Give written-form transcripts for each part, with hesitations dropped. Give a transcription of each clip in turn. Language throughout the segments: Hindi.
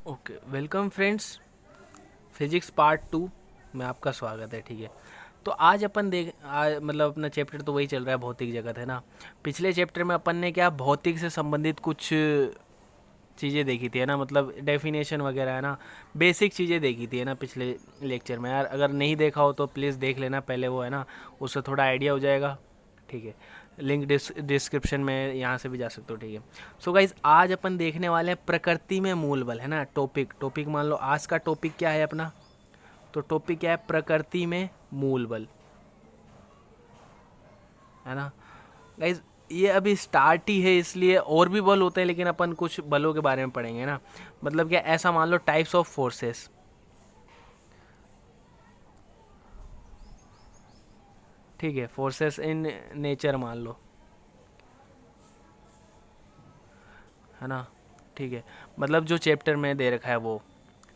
Okay, welcome friends. Physics part 2 में आपका स्वागत है। ठीक है, तो आज अपन मतलब अपना चैप्टर तो वही चल रहा है, भौतिक जगत है ना। पिछले चैप्टर में अपन ने क्या भौतिक से संबंधित कुछ चीज़ें देखी थी, है ना, मतलब डेफिनेशन वगैरह, है ना, बेसिक चीज़ें देखी थी, है ना, पिछले लेक्चर में। यार अगर नहीं देखा हो तो प्लीज़ देख लेना पहले, वो है ना, उससे थोड़ा आइडिया हो जाएगा। ठीक है, लिंक डिस्क्रिप्शन में यहाँ से भी जा सकते हो। ठीक है, सो गाइज आज अपन देखने वाले हैं प्रकृति में मूल बल, है ना। टॉपिक मान लो आज का टॉपिक क्या है अपना, तो टॉपिक क्या है, प्रकृति में मूल बल, है ना। गाइज ये अभी स्टार्ट ही है, इसलिए और भी बल होते हैं, लेकिन अपन कुछ बलों के बारे में पढ़ेंगे ना। मतलब क्या, ऐसा मान लो टाइप्स ऑफ फोर्सेस। ठीक है, फोर्सेस इन नेचर मान लो, है ना। ठीक है, मतलब जो चैप्टर में दे रखा है वो।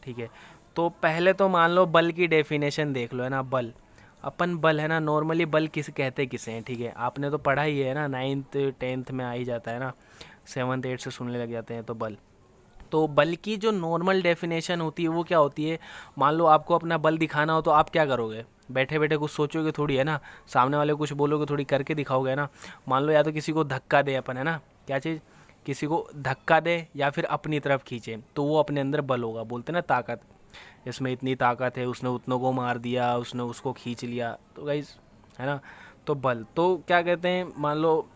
ठीक है, तो पहले तो मान लो बल की डेफिनेशन देख लो, है ना। बल, अपन बल, है ना, नॉर्मली बल कहते किसे हैं। ठीक है, आपने तो पढ़ा ही है ना, 9th 10th में आ ही जाता है ना, 7th 8th से सुनने लग जाते हैं। तो बल, तो बल की जो नॉर्मल डेफिनेशन होती है वो क्या होती है। मान लो आपको अपना बल दिखाना हो तो आप क्या करोगे, बैठे बैठे कुछ सोचोगे थोड़ी, है ना, सामने वाले को कुछ बोलोगे थोड़ी, करके दिखाओगे, है ना। मान लो या तो किसी को धक्का दे अपन, है ना, क्या चीज़, किसी को धक्का दे या फिर अपनी तरफ खींचे, तो वो अपने अंदर बल होगा, बोलते हैं ना ताकत। इसमें इतनी ताकत है, उसने उतनों को मार दिया, उसने उसको खींच लिया, तो गाइस, है ना। तो बल तो क्या कहते हैं, मान लो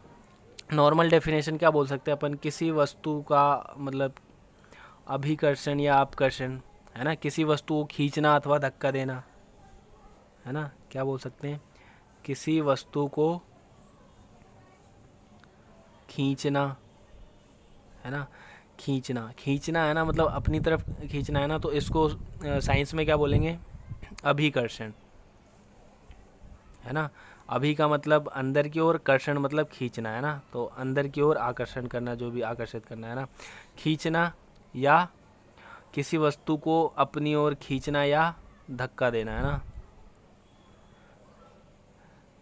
नॉर्मल डेफिनेशन क्या बोल सकते हैं अपन, किसी वस्तु का मतलब अभिकर्षण या अपकर्षण, है ना, किसी वस्तु को खींचना अथवा धक्का देना, है ना। क्या बोल सकते हैं, किसी वस्तु को खींचना, है ना, खींचना खींचना, है ना, मतलब अपनी तरफ खींचना, है ना। तो इसको साइंस में क्या बोलेंगे, अभिकर्षण, है ना। अभी का मतलब अंदर की ओर, कर्षण मतलब खींचना, है ना। तो अंदर की ओर आकर्षण करना, जो भी आकर्षित करना, है ना, खींचना, या किसी वस्तु को अपनी ओर खींचना या धक्का देना, है ना,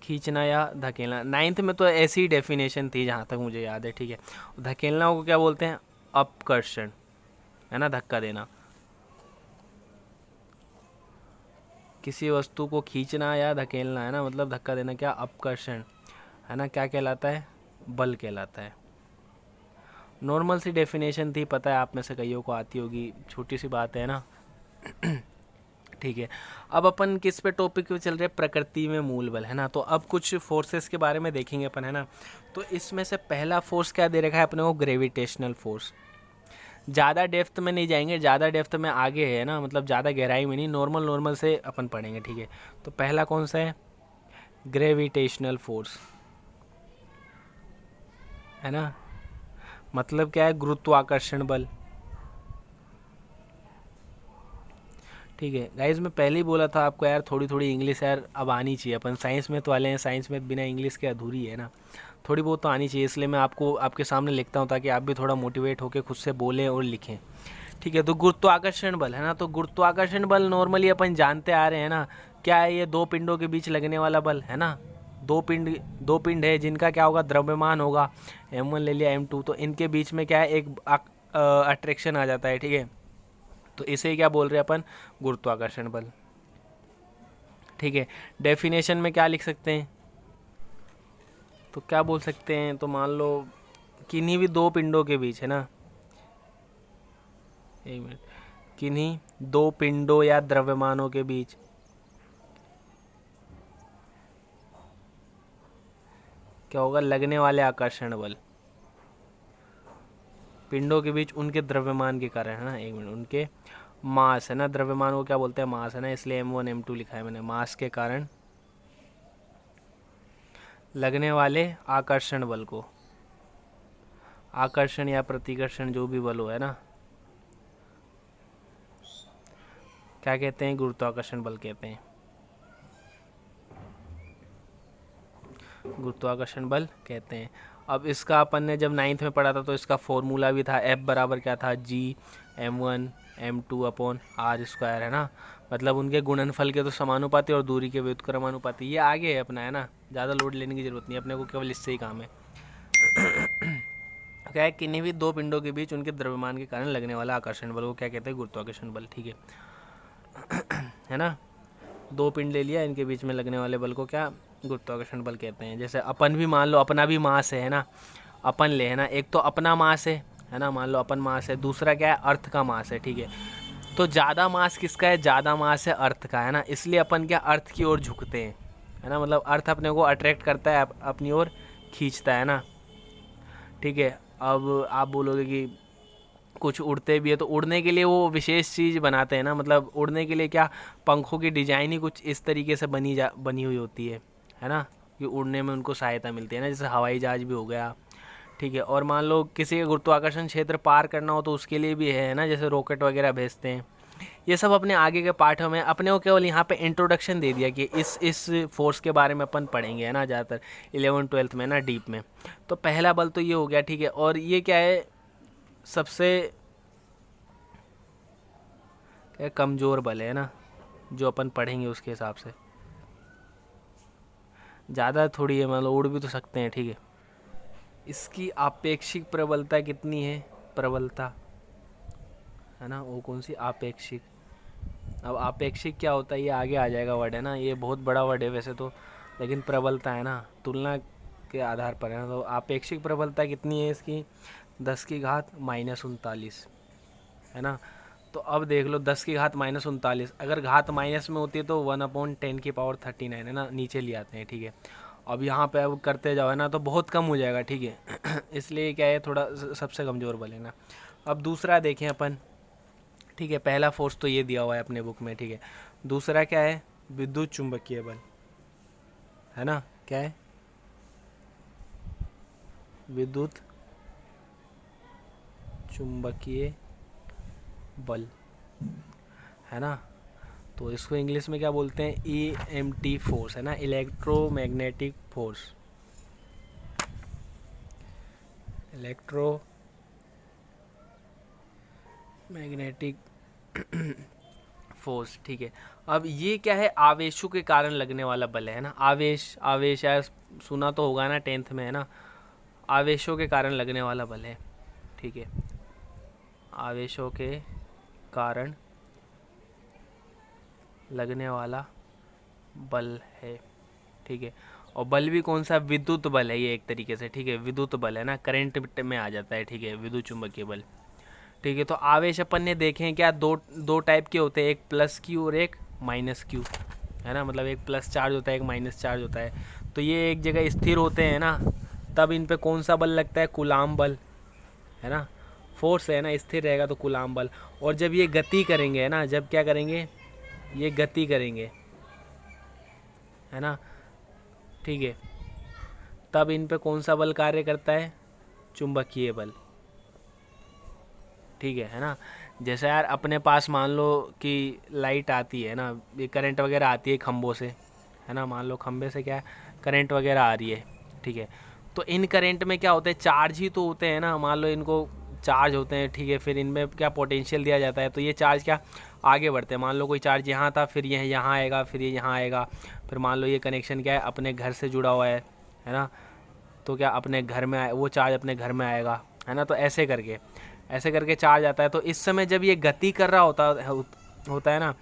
खींचना या धकेलना। 9th में तो ऐसी डेफिनेशन थी जहाँ तक मुझे याद है। ठीक है, धकेलना को क्या बोलते हैं, अपकर्षण, है ना, धक्का देना। किसी वस्तु को खींचना या धकेलना, है ना, मतलब धक्का देना, क्या, अपकर्षण, है ना, क्या कहलाता है, बल कहलाता है। नॉर्मल सी डेफिनेशन थी, पता है आप में से कईयों को आती होगी, छोटी सी बात है ना। ठीक है, अब अपन किस पे टॉपिक पे चल रहे हैं, प्रकृति में मूल बल, है ना। तो अब कुछ फोर्सेस के बारे में देखेंगे अपन, है ना। तो इसमें से पहला फोर्स क्या दे रखा है अपने को, ग्रेविटेशनल फोर्स। ज़्यादा डेप्थ में नहीं जाएंगे, ज़्यादा डेप्थ में आगे है ना, मतलब ज़्यादा गहराई में नहीं, नॉर्मल नॉर्मल से अपन पढ़ेंगे। ठीक है, तो पहला कौन सा है, ग्रेविटेशनल फोर्स, है ना। मतलब क्या है, गुरुत्वाकर्षण बल। ठीक है गाइज, मैं पहले ही बोला था आपको यार, थोड़ी थोड़ी इंग्लिश यार अब आनी चाहिए। अपन साइंस में तो वाले हैं, साइंस में बिना इंग्लिश के अधूरी है ना, थोड़ी बहुत तो आनी चाहिए। इसलिए मैं आपको आपके सामने लिखता हूँ, ताकि आप भी थोड़ा मोटिवेट होकर खुद से बोलें और लिखें। ठीक है, तो गुरुत्वाकर्षण बल, है ना। तो गुरुत्वाकर्षण बल नॉर्मली अपन जानते आ रहे हैं ना, क्या है, ये दो पिंडों के बीच लगने वाला बल, है ना। दो पिंड है जिनका क्या होगा, द्रव्यमान होगा, M1 ले लिया, M2, तो इनके बीच में क्या है, एक अट्रैक्शन आ जाता है। ठीक है, तो इसे क्या बोल रहे हैं अपन, गुरुत्वाकर्षण बल। ठीक है, डेफिनेशन में क्या लिख सकते हैं, तो क्या बोल सकते हैं, तो मान लो किन्हीं भी दो पिंडों के बीच, है ना, एक मिनट, किन्हीं दो पिंडों या द्रव्यमानों के बीच क्या होगा, लगने वाले आकर्षण बल, पिंडों के बीच उनके द्रव्यमान के कारण, है ना, एक मिनट, उनके मास, है ना, द्रव्यमान को क्या बोलते हैं, मास, है ना, इसलिए M1 M2 लिखा है मैंने, मास के कारण लगने वाले आकर्षण बल को, आकर्षण या प्रतिकर्षण जो भी बल हो, है ना, क्या कहते हैं, गुरुत्वाकर्षण बल कहते हैं, गुरुत्वाकर्षण बल कहते हैं। अब इसका अपन ने जब 9th में पढ़ा था तो इसका फॉर्मूला भी था, F बराबर क्या था, G M1 M2/r², है ना। मतलब उनके गुणनफल के तो समानुपाती और दूरी के व्युत्क्रमानुपाती, ये आगे है अपना, है ना, ज़्यादा लोड लेने की जरूरत नहीं, अपने को केवल इससे ही काम है। क्या है, किन्हीं भी दो पिंडों के बीच उनके द्रव्यमान के कारण लगने वाला आकर्षण बल को क्या कहते हैं, गुरुत्वाकर्षण बल। ठीक है ना, दो पिंड ले लिया, इनके बीच में लगने वाले बल को क्या गुरुत्वाकर्षण बल कहते हैं। जैसे अपन भी मान लो अपना भी मास है ना, अपन ले है ना, एक तो अपना मास है ना, मान लो अपन मास है, दूसरा क्या है अर्थ का मास है। ठीक है, तो ज़्यादा मास किसका है, ज़्यादा मास है अर्थ का, है ना, इसलिए अपन क्या अर्थ की ओर झुकते हैं, है ना, मतलब अर्थ अपने को अट्रैक्ट करता है, अपनी ओर खींचता है ना। ठीक है, अब आप बोलोगे कि कुछ उड़ते भी है, तो उड़ने के लिए वो विशेष चीज़ बनाते हैं ना, मतलब उड़ने के लिए क्या पंखों की डिजाइन ही कुछ इस तरीके से बनी हुई होती है ना, कि उड़ने में उनको सहायता मिलती है ना, जैसे हवाई जहाज भी हो गया। ठीक है, और मान लो किसी का गुरुत्वाकर्षण क्षेत्र पार करना हो तो उसके लिए भी है ना, जैसे रॉकेट वगैरह भेजते हैं। ये सब अपने आगे के पाठों में, अपने को केवल यहाँ पे इंट्रोडक्शन दे दिया कि इस फोर्स के बारे में अपन पढ़ेंगे, है ना, ज़्यादातर 11th-12th में ना डीप में। तो पहला बल तो ये हो गया। ठीक है, और ये क्या है, सबसे क्या कमज़ोर बल है ना, जो अपन पढ़ेंगे उसके हिसाब से, ज़्यादा थोड़ी है, मतलब उड़ भी तो सकते हैं। ठीक है, इसकी आपेक्षिक प्रबलता कितनी है, प्रबलता है ना, वो कौन सी, आपेक्षिक। अब आपेक्षिक क्या होता है, ये आगे आ जाएगा वर्ड, है ना, ये बहुत बड़ा वर्ड है वैसे तो, लेकिन प्रबलता है ना, तुलना के आधार पर है ना। तो आपेक्षिक प्रबलता कितनी है इसकी, 10⁻39 है ना। तो अब देख लो 10⁻39, अगर घात माइनस में होती है तो 1/10⁻39 है ना, नीचे ले आते हैं। ठीक है, अब यहाँ पे अब करते जाओ है ना, तो बहुत कम हो जाएगा। ठीक है इसलिए क्या है, थोड़ा सबसे कमज़ोर बल है ना। अब दूसरा देखें अपन। ठीक है, पहला फोर्स तो ये दिया हुआ है अपने बुक में। ठीक है, दूसरा क्या है, विद्युत चुंबकीय बल, है ना, क्या है, विद्युत चुंबकीय बल, है ना। तो इसको इंग्लिश में क्या बोलते हैं, EMT फोर्स, है ना, इलेक्ट्रोमैग्नेटिक फोर्स, इलेक्ट्रोमैग्नेटिक फोर्स। ठीक है, अब ये क्या है, आवेशों के कारण लगने वाला बल है ना। आवेश यार सुना तो होगा ना 10th में, है ना, आवेशों के कारण लगने वाला बल है। ठीक है, आवेशों के कारण लगने वाला बल है। ठीक है, और बल भी कौन सा, विद्युत बल है ये एक तरीके से। ठीक है, विद्युत बल है ना, करंट में आ जाता है। ठीक है, विद्युत चुंबकीय बल। ठीक है, तो आवेश अपन ने देखे हैं क्या, दो टाइप के होते हैं, एक प्लस क्यू और एक माइनस क्यू, है ना, मतलब एक प्लस चार्ज होता है, एक माइनस चार्ज होता है। तो ये एक जगह स्थिर होते हैं ना, तब इन पे कौन सा बल लगता है, कूलाम बल, है ना, फोर्स है ना, स्थिर रहेगा तो कूलाम बल। और जब ये गति करेंगे, है ना, जब क्या करेंगे, ये गति करेंगे, है ना, ठीक है, तब इन पे कौन सा बल कार्य करता है, चुंबकीय बल। ठीक है ना। जैसे यार अपने पास मान लो कि लाइट आती है ना, ये करंट वगैरह आती है खम्भों से, है ना, मान लो खम्भे से क्या है करंट वगैरह आ रही है। ठीक है, तो इन करंट में क्या होते हैं, चार्ज ही तो होते हैं ना, मान लो इनको चार्ज होते हैं। ठीक है, फिर इनमें क्या पोटेंशियल दिया जाता है, तो ये चार्ज क्या आगे बढ़ते हैं। मान लो कोई चार्ज यहाँ था, फिर यह यहाँ आएगा, फिर ये यहाँ आएगा, फिर मान लो ये कनेक्शन क्या है अपने घर से जुड़ा हुआ है ना, तो क्या अपने घर में वो चार्ज अपने घर में आएगा, है ना। तो ऐसे करके चार्ज आता है। तो इस समय जब ये गति कर रहा होता है ना,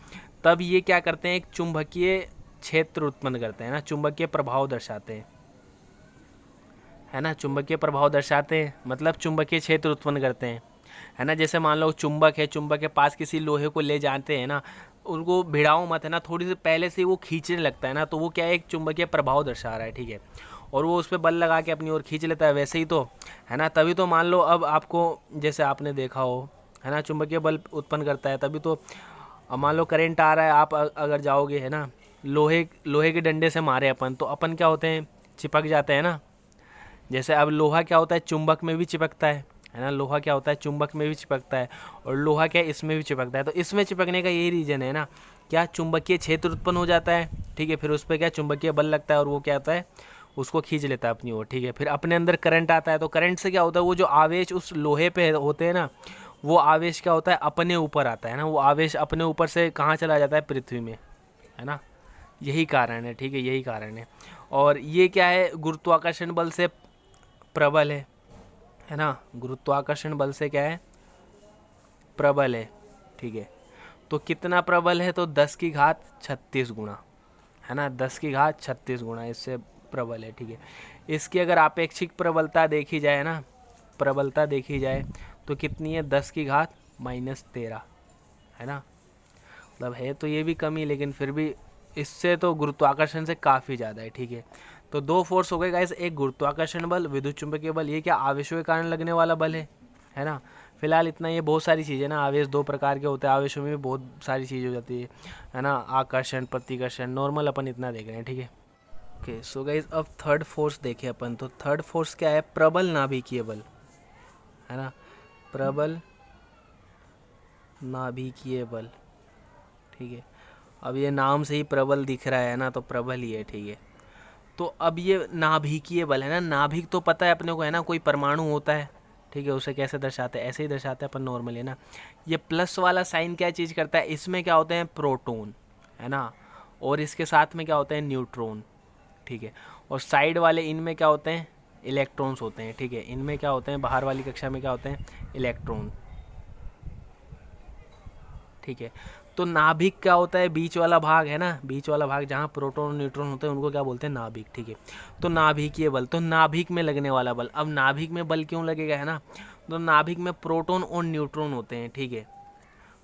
तब ये क्या करते हैं, एक चुंबकीय क्षेत्र उत्पन्न करते हैं ना, चुंबकीय प्रभाव दर्शाते हैं, है ना, चुंबकीय प्रभाव दर्शाते हैं मतलब चुंबकीय क्षेत्र उत्पन्न करते हैं, है ना। जैसे मान लो चुंबक है, चुंबक के पास किसी लोहे को ले जाते हैं ना, उनको भिड़ाओ मत, है ना, थोड़ी सी पहले से वो खींचने लगता है ना, तो वो क्या है एक चुंबकीय प्रभाव दर्शा रहा है। ठीक है, और वो उस पर बल लगा के अपनी ओर खींच लेता है, वैसे ही तो, है ना। तभी तो मान लो अब आपको, जैसे आपने देखा हो, है ना, चुंबकीय बल उत्पन्न करता है, तभी तो। अब मान लो करंट आ रहा है, आप अगर जाओगे, है ना, लोहे के डंडे से मारे अपन, तो अपन क्या होते हैं, चिपक जाते हैं ना। जैसे अब लोहा क्या होता है, चुंबक में भी चिपकता है ना, लोहा क्या होता है, चुंबक में भी चिपकता है, और लोहा क्या है, इसमें भी चिपकता है। तो इसमें चिपकने का यही रीज़न है ना, क्या चुंबकीय क्षेत्र उत्पन्न हो जाता है। ठीक है, फिर उस पर क्या चुंबकीय बल लगता है, और वो क्या होता है, उसको खींच लेता है अपनी ओर। ठीक है, फिर अपने अंदर करंट आता है, तो करंट से क्या होता है, वो जो आवेश उस लोहे पे होते हैं ना, वो आवेश क्या होता है, अपने ऊपर आता है ना, वो आवेश अपने ऊपर से कहाँ चला जाता है, पृथ्वी में, है ना। यही कारण है। ठीक है, यही कारण है। और ये क्या है, गुरुत्वाकर्षण बल से प्रबल है है ना, गुरुत्वाकर्षण बल से क्या है, प्रबल है, ठीक है। तो कितना प्रबल है, तो 10 की घात 36 गुना, है ना, 10 की घात 36 गुना इससे प्रबल है, ठीक है। इसकी अगर आपेक्षिक प्रबलता देखी जाए ना, प्रबलता देखी जाए तो कितनी है, 10 की घात -13, है ना। मतलब है तो ये भी कमी, लेकिन फिर भी इससे तो गुरुत्वाकर्षण से काफ़ी ज़्यादा है, ठीक है। तो दो फोर्स हो गए गाइस, एक गुरुत्वाकर्षण बल, विद्युत चुंबकीय बल, ये क्या आवेशों के कारण लगने वाला बल है ना। फिलहाल इतना, ये बहुत सारी चीज़ें ना, आवेश दो प्रकार के होते हैं, आवेशों में भी बहुत सारी चीज़ हो जाती है ना, आकर्षण, प्रतिकर्षण, नॉर्मल अपन इतना देख रहे हैं, ठीक है। ओके सो गाइस अब थर्ड फोर्स देखें अपन, तो थर्ड फोर्स क्या है, प्रबल नाभिकीय बल, है ना, प्रबल नाभिकीय बल, ठीक है। अब ये नाम से ही प्रबल दिख रहा है ना, तो प्रबल ही है, ठीक है। तो अब ये नाभिकीय बल है ना, नाभिक तो पता है अपने को, है ना, कोई परमाणु होता है, ठीक है, उसे कैसे दर्शाते हैं, ऐसे ही दर्शाते हैं अपन नॉर्मली, है ना। ये प्लस वाला साइन क्या चीज़ करता है, इसमें क्या होते हैं, प्रोटॉन, है ना, और इसके साथ में क्या होते हैं, न्यूट्रॉन, ठीक है। और साइड वाले इनमें क्या होते हैं, इलेक्ट्रॉन्स होते हैं, ठीक है। इनमें क्या होते हैं, बाहर वाली कक्षा में क्या होते हैं, इलेक्ट्रॉन, ठीक है। तो नाभिक क्या होता है, बीच वाला भाग, है ना, बीच वाला भाग जहाँ प्रोटॉन और न्यूट्रॉन होते हैं उनको क्या बोलते हैं, नाभिक, ठीक है। तो नाभिकीय बल, तो नाभिक में लगने वाला बल। अब नाभिक में बल क्यों लगेगा, है ना, तो नाभिक में प्रोटॉन और न्यूट्रॉन होते हैं, ठीक है।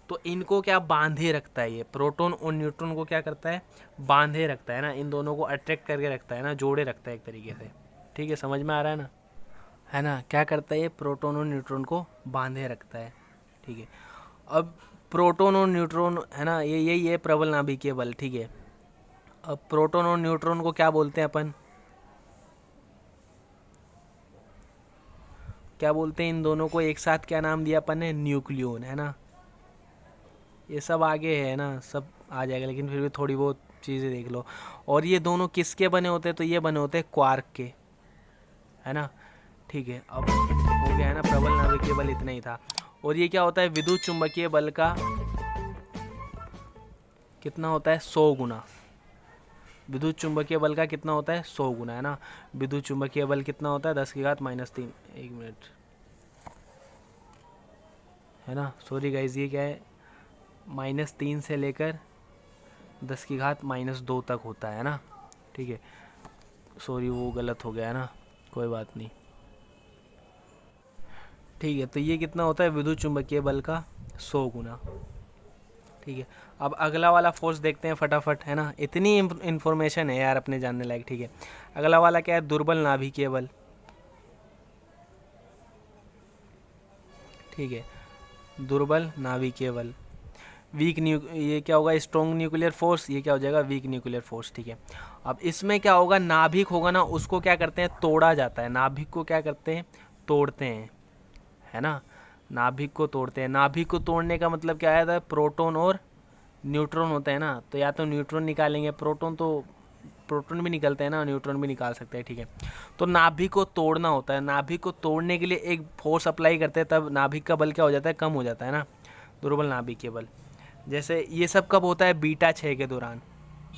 तो इनको क्या बांधे रखता है, ये प्रोटॉन और न्यूट्रॉन को क्या करता है, बांधे रखता है ना, इन दोनों को अट्रैक्ट करके रखता है ना, जोड़े रखता है एक तरीके से, ठीक है, समझ में आ रहा है ना, क्या करता है ये, प्रोटॉन और न्यूट्रॉन को बांधे रखता है, ठीक है। अब प्रोटॉन और न्यूट्रॉन, है ना, ये यही है प्रबल नाभिकीय बल, ठीक है। अब प्रोटॉन और न्यूट्रॉन को क्या बोलते हैं अपन, क्या बोलते हैं, इन दोनों को एक साथ क्या नाम दिया अपन ने, न्यूक्लियन, है ना। ये सब आगे है ना, सब आ जाएगा, लेकिन फिर भी थोड़ी बहुत चीज़ें देख लो। और ये दोनों किसके बने होते हैं, तो ये बने होते हैं क्वार्क के, है ना, ठीक है। अब हो गया है ना, प्रबल नाभिकीय बल इतना ही था। और ये क्या होता है, विद्युत चुंबकीय बल का कितना होता है, 100 गुना। विद्युत चुंबकीय बल का कितना होता है, 100 गुना, है ना। विद्युत चुंबकीय बल कितना होता है, 10 की घात -3, एक मिनट, है ना, सॉरी गाइज, ये क्या है, -3 से लेकर 10 की घात -2 तक होता है ना, ठीक है। सॉरी वो गलत हो गया है ना, कोई बात नहीं, ठीक है। तो ये कितना होता है, विद्युत चुंबकीय बल का 100 गुना, ठीक है। अब अगला वाला फोर्स देखते हैं फटाफट, है ना, इतनी इन्फॉर्मेशन है यार अपने जानने लायक, ठीक है। अगला वाला क्या है, दुर्बल नाभिकीय बल, ठीक है, दुर्बल नाभिकीय बल। ये क्या होगा, स्ट्रॉन्ग न्यूक्लियर फोर्स, ये क्या हो जाएगा, वीक न्यूक्लियर फोर्स, ठीक है। अब इसमें क्या होगा, नाभिक होगा ना, उसको क्या करते हैं, तोड़ा जाता है, नाभिक को क्या करते हैं, तोड़ते हैं, है ना, नाभिक को तोड़ते हैं। नाभिक को तोड़ने का मतलब क्या है, प्रोटॉन और न्यूट्रॉन होते हैं ना, तो या तो न्यूट्रॉन निकालेंगे, प्रोटॉन भी निकलते हैं ना, न्यूट्रॉन भी निकाल सकते हैं, ठीक है। तो नाभिक को तोड़ना होता है, नाभिक को तोड़ने के लिए एक फोर्स अप्लाई करते हैं, तब नाभिक का बल क्या हो जाता है, कम हो जाता है ना, दुर्बल नाभिकीय बल। जैसे ये सब कब होता है, बीटा 6 के दौरान,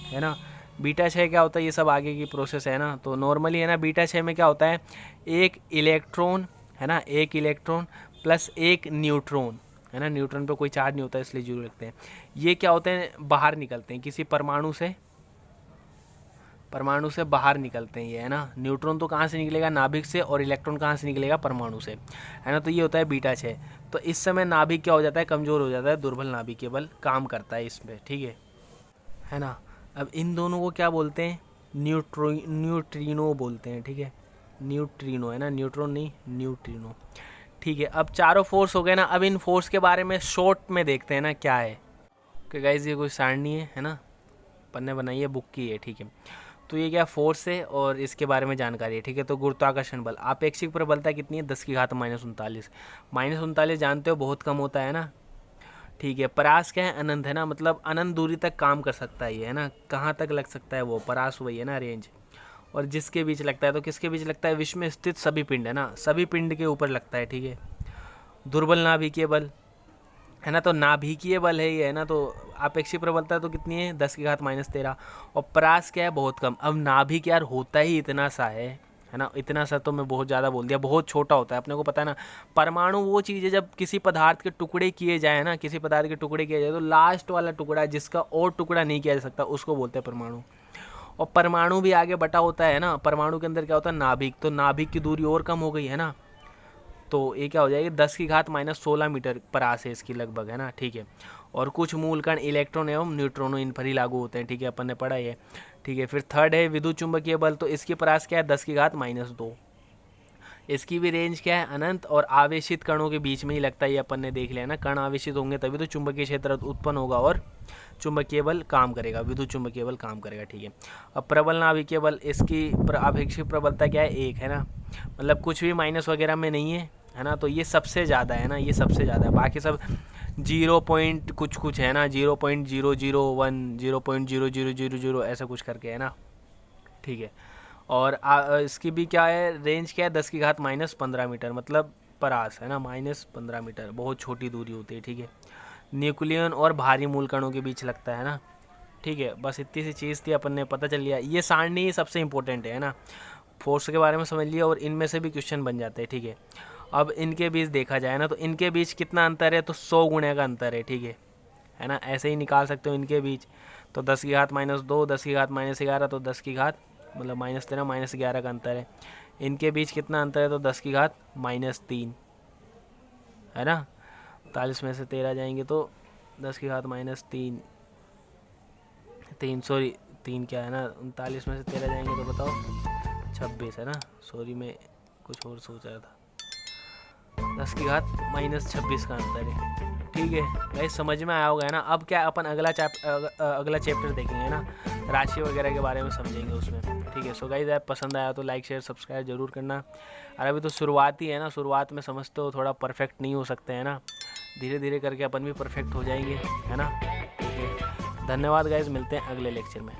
है ना। बीटा 6 क्या होता है, ये सब आगे की प्रोसेस है ना। तो नॉर्मली है ना, बीटा 6 में क्या होता है, एक इलेक्ट्रॉन, है ना, एक इलेक्ट्रॉन प्लस एक न्यूट्रॉन, है ना, न्यूट्रॉन पे कोई चार्ज नहीं होता इसलिए जीरो रखते हैं। ये क्या होते हैं, बाहर निकलते हैं किसी परमाणु से बाहर निकलते हैं ये, है ना। न्यूट्रॉन तो कहाँ से निकलेगा, नाभिक से, और इलेक्ट्रॉन कहाँ से निकलेगा, परमाणु से, है ना। तो ये होता है बीटा 6। तो इस समय नाभिक क्या हो जाता है, कमज़ोर हो जाता है, दुर्बल नाभिकीय बल काम करता है इसमें, ठीक है ना। अब इन दोनों को क्या बोलते हैं, न्यूट्रिनो बोलते हैं, ठीक है, न्यूट्रिनो, है ना, न्यूट्रॉन नहीं, न्यूट्रिनो, ठीक है। अब चारों फोर्स हो गए ना। अब इन फोर्स के बारे में शॉर्ट में देखते हैं ना क्या है। ओके गाइस, ये कोई सारणी है ना, पन्ने बनाइए, बुक की है, ठीक है। तो ये क्या फोर्स है और इसके बारे में जानकारी है, ठीक है। तो गुरुत्वाकर्षण बल, आपेक्षिक प्रबलता कितनी है, 10 की घात -39, -39 जानते हो बहुत कम होता है ना, ठीक है। परास क्या है, अनंत, है ना, मतलब अनंत दूरी तक काम कर सकता है ये, है ना, कहाँ तक लग सकता है वो, परास वही है ना, रेंज। और जिसके बीच लगता है, तो किसके बीच लगता है, विश्व में स्थित सभी पिंड, है ना, सभी पिंड के ऊपर लगता है, ठीक है। दुर्बल नाभिकीय बल, है ना, तो नाभिकीय बल है ये, है ना। तो आपेक्षिक प्रबलता तो कितनी है, 10 की घात -13, और परास क्या है, बहुत कम। अब नाभिक यार होता ही इतना सा है, है ना। इतना सा तो मैं बहुत ज़्यादा बोल दिया, बहुत छोटा होता है। अपने को पता है ना, परमाणु वो चीज़ है जब किसी पदार्थ के टुकड़े किए जाए ना, किसी पदार्थ के टुकड़े किए जाए तो लास्ट वाला टुकड़ा जिसका और टुकड़ा नहीं किया जा सकता उसको बोलते हैं परमाणु। और परमाणु भी आगे बटा होता है ना, परमाणु के अंदर क्या होता है, नाभिक। तो नाभिक की दूरी और कम हो गई है ना, तो ये क्या हो जाएगी 10⁻⁻16 मीटर परास है इसकी लगभग, है ना, ठीक है। और कुछ मूल कण इलेक्ट्रॉन एवं न्यूट्रॉनों इन पर ही लागू होते हैं, ठीक है, अपन ने पढ़ा है, ठीक है। फिर थर्ड है विद्युत चुंबकीय बल, तो इसकी परास क्या है 10⁻²। इसकी भी रेंज क्या है अनंत, और आवेशित कणों के बीच में ही लगता है, ये अपन ने देख लिया ना, कण आवेशित होंगे तभी तो चुंबकीय क्षेत्र उत्पन्न होगा और चुंबकीय बल काम करेगा, विद्युत चुंबकीय बल काम करेगा, ठीक है। अब प्रबल नाभिकीय बल, इसकी आपेक्षिक प्रबलता क्या है 1, है ना, मतलब कुछ भी माइनस वगैरह में नहीं है ना, तो ये सबसे ज़्यादा है ना, ये सबसे ज़्यादा है। बाकी सब 0 पॉइंट कुछ कुछ है ना, 0.001, 0.0000 ऐसा कुछ करके, है ना, ठीक है। और इसकी भी क्या है रेंज, क्या है 10⁻−15 मीटर, मतलब परास, है ना, -15 मीटर, बहुत छोटी दूरी होती है, ठीक है। न्यूक्लियन और भारी मूल कणों के बीच लगता है ना, ठीक है। बस इतनी सी चीज़ थी, अपन ने पता चल लिया। ये सारणी सबसे इंपॉर्टेंट है ना, फोर्स के बारे में समझ लिया और इनमें से भी क्वेश्चन बन जाते हैं, ठीक है। अब इनके बीच देखा जाए ना, तो इनके बीच कितना अंतर है, तो 100 गुणे का अंतर है, ठीक है ना, ऐसे ही निकाल सकते हो इनके बीच। तो 10⁻−2, 10⁻−11, तो 10 मतलब -13, -11 का अंतर है। इनके बीच कितना अंतर है, तो 10⁻−3, है ना। 40 में से 13 जाएंगे तो 10⁻−3, 3 क्या है ना, 39 में से 13 जाएंगे तो बताओ 26, है ना। सॉरी, मैं कुछ और सोच रहा था, 10⁻−26 का अंतर है, ठीक है भाई, समझ में आया होगा, है ना। अब क्या अपन अगला चैप्टर देखेंगे ना, राशि वगैरह के बारे में समझेंगे उसमें, ठीक है। सो गाइस, आप पसंद आया तो लाइक शेयर सब्सक्राइब जरूर करना। और अभी तो शुरुआत ही है ना, शुरुआत में समझते हो थोड़ा परफेक्ट नहीं हो सकते, है ना, धीरे धीरे करके अपन भी परफेक्ट हो जाएंगे, है ना, ठीक है। धन्यवाद गाइस, मिलते हैं अगले लेक्चर में।